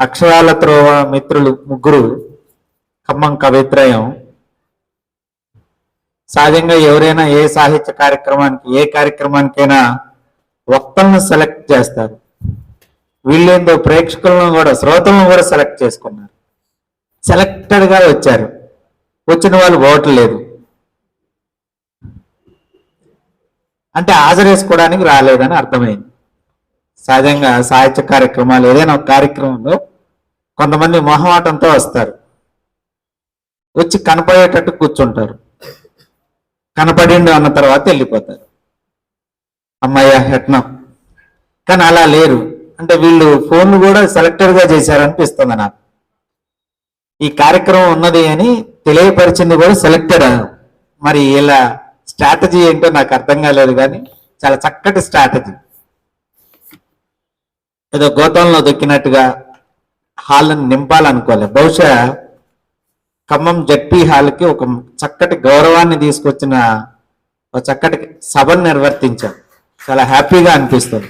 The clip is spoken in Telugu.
అక్షరాల త్రోవ మిత్రులు ముగ్గురు ఖమ్మం కవిత్రయం. సహజంగా ఎవరైనా ఏ సాహిత్య కార్యక్రమానికి ఏ కార్యక్రమానికైనా వక్తలను సెలెక్ట్ చేస్తారు. వీళ్ళేందో ప్రేక్షకులను కూడా శ్రోతలను కూడా సెలెక్ట్ చేసుకున్నారు. సెలెక్టెడ్గా వచ్చారు. వచ్చిన వాళ్ళు ఓట్లేదు అంటే హాజరేసుకోవడానికి రాలేదని అర్థమైంది. సహజంగా సాహిత్య కార్యక్రమాలు ఏదైనా ఒక కార్యక్రమంలో కొంతమంది మొహమాటంతో వస్తారు. వచ్చి కనపడేటట్టు కూర్చుంటారు. కనపడిండు అన్న తర్వాత వెళ్ళిపోతారు. అమ్మాయ్య యత్నం. కానీ అలా లేరు. అంటే వీళ్ళు ఫోన్లు కూడా సెలెక్టెడ్గా చేశారనిపిస్తుంది నాకు. ఈ కార్యక్రమం ఉన్నది అని తెలియపరిచింది కూడా సెలెక్టెడ్. మరి ఇలా స్ట్రాటజీ ఏంటో నాకు అర్థం కాలేదు, కానీ చాలా చక్కటి స్ట్రాటజీ. ఏదో గోతంలో దొక్కినట్టుగా హాల్ని నింపాలనుకోలేదు. బహుశా ఖమ్మం జడ్పీ హాల్కి ఒక చక్కటి గౌరవాన్ని తీసుకొచ్చిన ఒక చక్కటి సభను నిర్వర్తించాం. చాలా హ్యాపీగా అనిపిస్తుంది.